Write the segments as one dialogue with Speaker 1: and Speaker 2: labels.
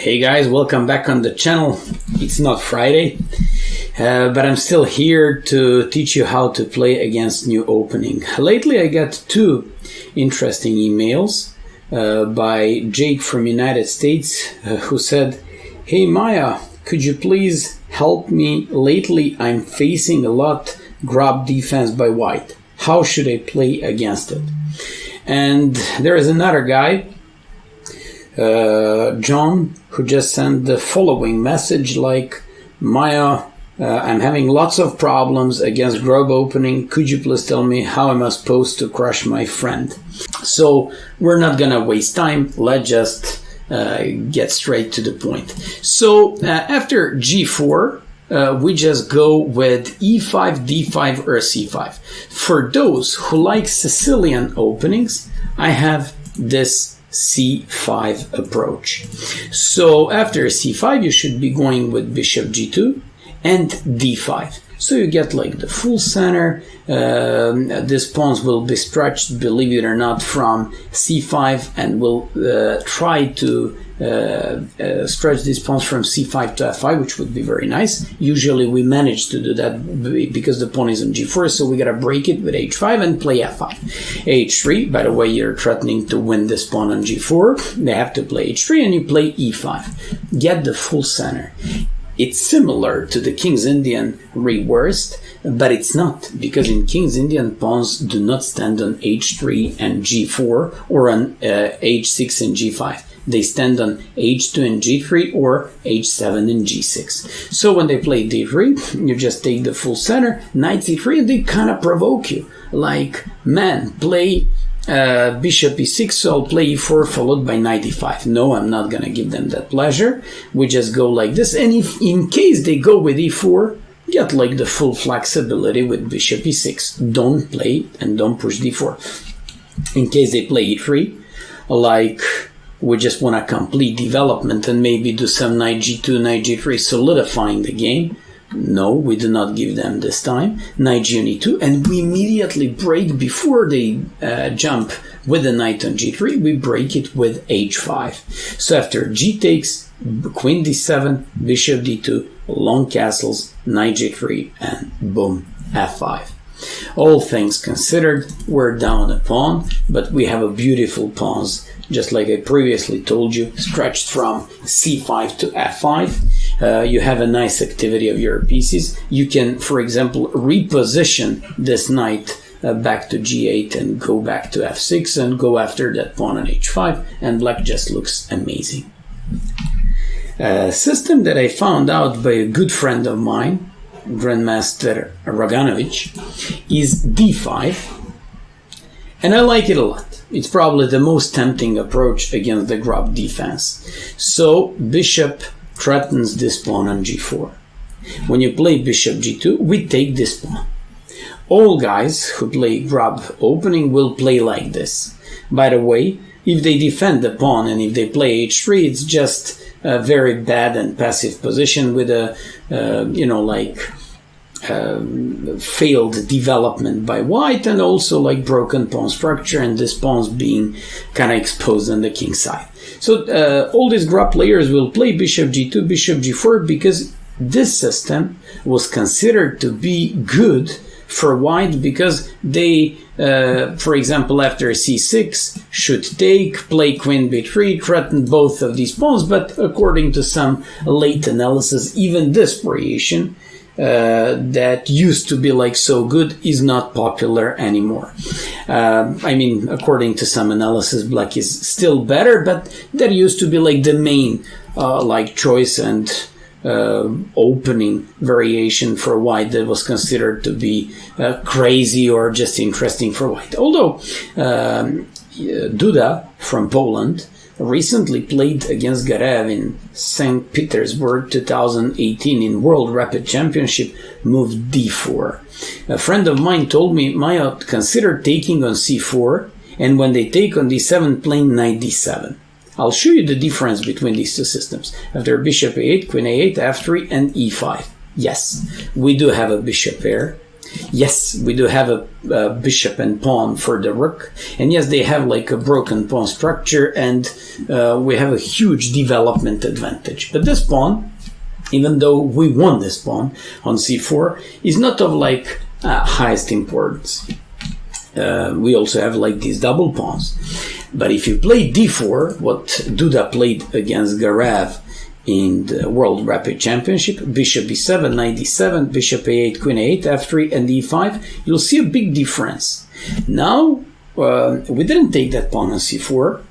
Speaker 1: Hey guys, welcome back on the channel. It's not Friday, but I'm still here to teach you how to play against new opening. Lately I got two interesting emails by Jake from United States who said, "Hey Maya, could you please help me? Lately I'm facing a lot Grob defense by white. How should I play against it?" And there is another guy, John, who just sent the following message like, "Maya, I'm having lots of problems against Grob opening. Could you please tell me how am I supposed to crush my friend?" So we're not gonna waste time. Let's just get straight to the point. So after G4, we just go with E5, D5, or C5. For those who like Sicilian openings, I have this C5 approach. So after C5, you should be going with Bishop G2 and D5. So you get like the full center. These pawns will be stretched, believe it or not, from C5, and we'll try to stretch these pawns from C5 to F5, which would be very nice. Usually we manage to do that because the pawn is on G4, so we gotta break it with H5 and play F5. H3, by the way, you're threatening to win this pawn on G4. They have to play H3 and you play E5. Get the full center. It's similar to the King's Indian reversed, but it's not, because in King's Indian pawns do not stand on H3 and G4 or on H6 and G5. They stand on H2 and G3 or H7 and G6. So when they play D3, you just take the full center, Knight C3, and they kind of provoke you. Like, man, play Bishop E6, so I'll play E4 followed by Knight E5. No, I'm not going to give them that pleasure. We just go like this. And if in case they go with E4, get like the full flexibility with Bishop E6. Don't play and don't push D4. In case they play E3, like we just want a complete development and maybe do some Knight G2, Knight G3, solidifying the game. No, we do not give them this time. Knight G on E2, and we immediately break before they jump with the knight on G3. We break it with H5. So after G takes, Queen D7, Bishop D2, long castles, Knight G3, and boom, F5. All things considered, we're down a pawn, but we have a beautiful pawns, just like I previously told you, stretched from C5 to F5. You have a nice activity of your pieces. You can, for example, reposition this knight back to G8 and go back to F6 and go after that pawn on H5, and black just looks amazing. A system that I found out by a good friend of mine, Grandmaster Roganovic, is D5, and I like it a lot. It's probably the most tempting approach against the Grob defense. So bishop threatens this pawn on G4. When you play Bishop G2, we take this pawn. All guys who play Grob opening will play like this. By the way, if they defend the pawn and if they play H3, it's just a very bad and passive position with a, failed development by white, and also like broken pawn structure, and this pawn's being kind of exposed on the king side. So all these Grob players will play Bishop G2, Bishop G4, because this system was considered to be good for white, because they, for example, after C6 should take, play Queen B3, threaten both of these pawns, but according to some late analysis, even this variation that used to be like so good is not popular anymore. I mean, according to some analysis, black is still better, but that used to be like the main like choice and opening variation for white that was considered to be crazy or just interesting for white. Although Duda from Poland recently played against Garev in St. Petersburg 2018 in World Rapid Championship, moved D4. A friend of mine told me, Maya, consider taking on C4, and when they take on D7, playing Knight D7. I'll show you the difference between these two systems. After Bishop A8, Queen A8, F3, and E5. Yes, we do have a bishop pair. Yes, we do have a bishop and pawn for the rook, and yes, they have like a broken pawn structure, and we have a huge development advantage. But this pawn, even though we won this pawn on c4, is not of like highest importance. We also have like these double pawns. But if you play d4, what Duda played against Garev in the World Rapid Championship, bishop b7, knight d7, bishop a8, queen a8, f3, and e5, you'll see a big difference. Now, we didn't take that pawn on c4,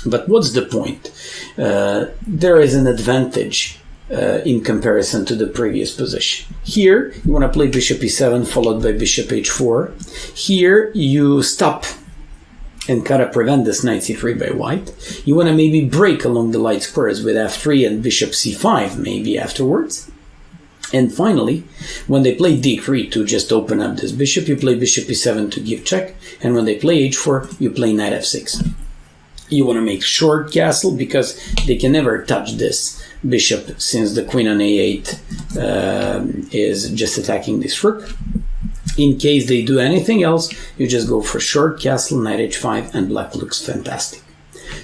Speaker 1: but what's the point? There is an advantage in comparison to the previous position. Here, you want to play bishop e7 followed by bishop h4. Here, you stop and kind of prevent this knight c3 by white. You want to maybe break along the light squares with f3 and bishop c5 maybe afterwards. And finally, when they play d3 to just open up this bishop, you play bishop e7 to give check. And when they play h4, you play knight f6. You want to make short castle because they can never touch this bishop since the queen on a8 is just attacking this rook. In case they do anything else, you just go for short castle, knight h5, and black looks fantastic.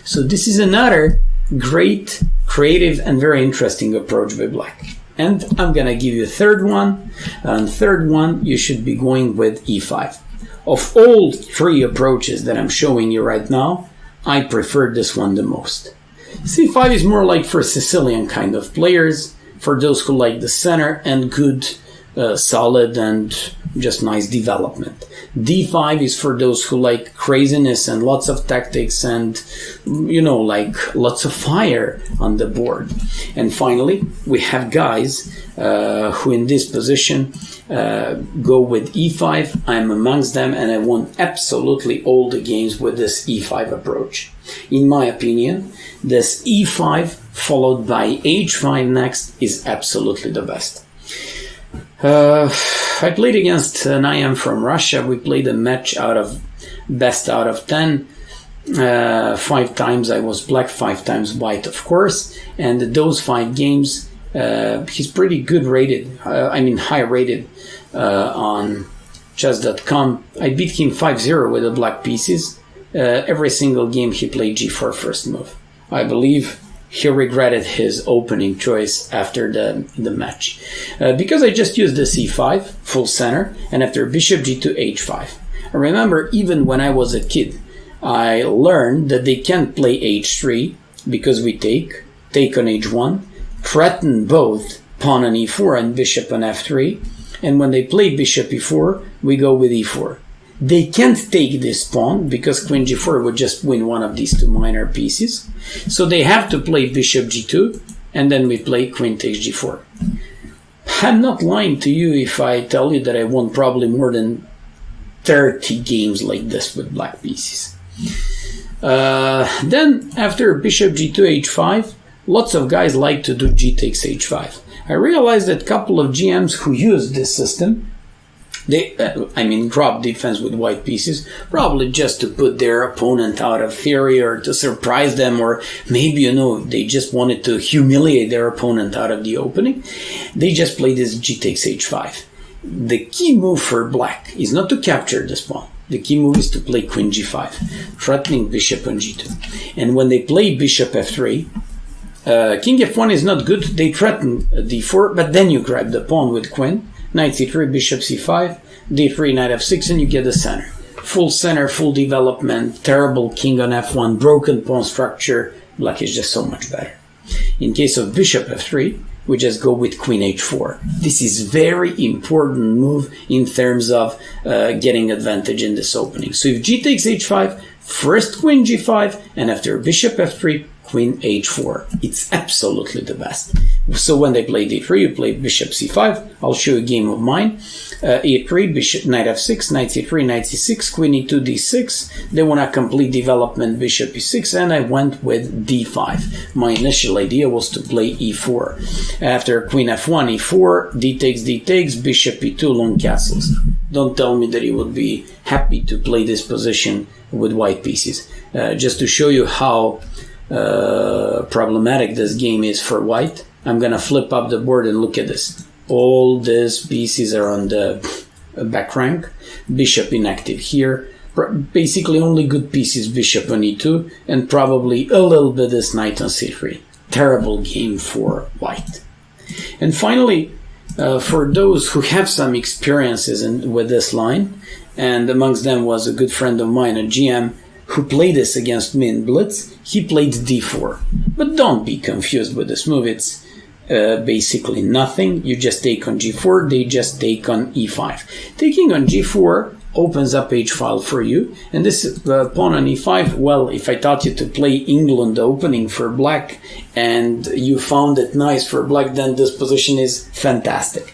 Speaker 1: So this is another great, creative, and very interesting approach by black. And I'm gonna give you a third one. And third one, you should be going with e5. Of all three approaches that I'm showing you right now, I prefer this one the most. c5 is more like for Sicilian kind of players, for those who like the center and good, solid and just nice development. d5 is for those who like craziness and lots of tactics and, you know, like lots of fire on the board. And finally, we have guys who in this position go with e5. I'm amongst them, and I won absolutely all the games with this e5 approach. In my opinion, this e5 followed by h5 next is absolutely the best. I played against Nayam from Russia. We played a match out of best out of 10. 5 times I was black, 5 times white, of course. And those 5 games, he's pretty good rated. High rated on chess.com. I beat him 5-0 with the black pieces. Every single game he played g4 first move. I believe he regretted his opening choice after the match. Because I just used the c5, full center, and after bishop g2, h5. I remember even when I was a kid, I learned that they can't play h3 because we take on h1, threaten both pawn on e4 and bishop on f3, and when they play bishop e4, we go with e4. They can't take this pawn because queen g4 would just win one of these 2 minor pieces. So they have to play bishop g2, and then we play queen takes g4. I'm not lying to you if I tell you that I won probably more than 30 games like this with black pieces. Then after bishop g2, h5, lots of guys like to do g takes h5. I realized that a couple of GMs who use this system, they drop defense with white pieces, probably just to put their opponent out of theory or to surprise them, or maybe, they just wanted to humiliate their opponent out of the opening. They just play this g takes h5. The key move for black is not to capture this pawn. The key move is to play queen g5, threatening bishop on g2. And when they play bishop f3, king f1 is not good. They threaten d4, but then you grab the pawn with queen, knight c3, bishop c5, d3, knight f6, and you get the center. Full center, full development, terrible king on f1, broken pawn structure. Black is just so much better. In case of bishop f3, we just go with queen h4. This is very important move in terms of getting advantage in this opening. So if g takes h5, first queen g5, and after bishop f3, queen h4. It's absolutely the best. So when they play d3, you play bishop c5. I'll show you a game of mine. e3, bishop, knight f6, knight c3, knight c6, queen e2, d6. They want a complete development, bishop e6, and I went with d5. My initial idea was to play e4. After queen f1, e4, d takes, bishop e2, long castles. Don't tell me that you would be happy to play this position with white pieces. Just to show you how problematic this game is for white, I'm gonna flip up the board and look at this. All these pieces are on the back rank. Bishop inactive here. Basically only good pieces, bishop on e2, and probably a little bit this knight on c3. Terrible game for white. And finally, for those who have some experiences with this line, and amongst them was a good friend of mine, a GM, who played this against me in Blitz, he played d4. But don't be confused with this move, it's basically nothing. You just take on g4, they just take on e5. Taking on g4 opens up h-file for you, and this pawn on e5, well, if I taught you to play England opening for black and you found it nice for black, then this position is fantastic.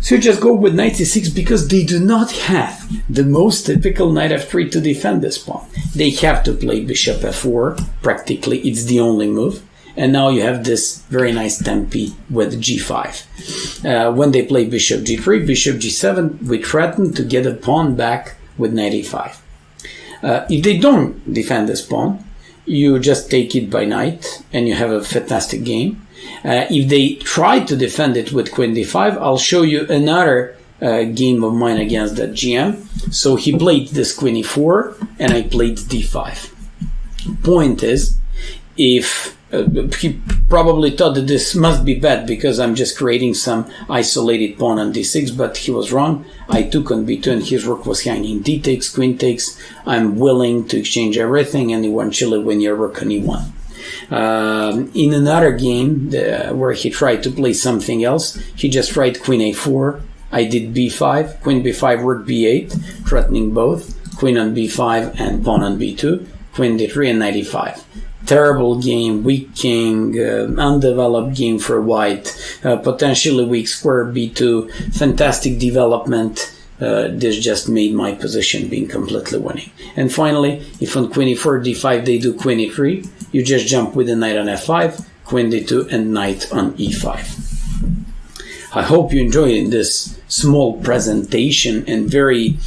Speaker 1: So you just go with knight c6 because they do not have the most typical knight f3 to defend this pawn. They have to play bishop f4, practically it's the only move. And now you have this very nice tempi with g5. When they play bishop g3, bishop g7, we threaten to get a pawn back with knight e5. If they don't defend this pawn, you just take it by knight and you have a fantastic game. If they try to defend it with queen d5, I'll show you another game of mine against that GM. So he played this queen e4 and I played d5. Point is, if he probably thought that this must be bad because I'm just creating some isolated pawn on d6, but he was wrong. I took on b2 and his rook was hanging. D takes, queen takes. I'm willing to exchange everything, and he won chilly when your rook on e1. In another game where he tried to play something else, he just tried queen a4. I did b5, queen b5, rook b8, threatening both. Queen on b5 and pawn on b2. Queen d3 and knight e5. Terrible game, weak king, undeveloped game for white, potentially weak square b2, fantastic development. This just made my position being completely winning. And finally, if on queen e4, d5 they do queen e3, you just jump with the knight on f5, queen d2 and knight on e5. I hope you enjoyed this small presentation and very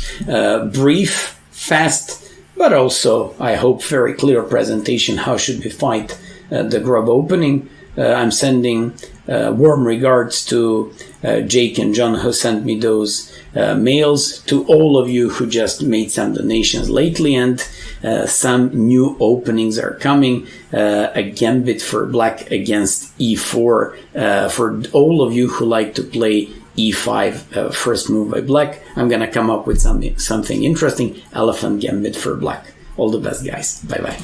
Speaker 1: brief, fast, but also, I hope, very clear presentation how should we fight the Grob opening. I'm sending warm regards to Jake and John who sent me those mails, to all of you who just made some donations lately, and some new openings are coming. A gambit for black against e4. For all of you who like to play e5 first move by black, I'm gonna come up with something interesting. Elephant gambit for black. All the best, guys. Bye bye.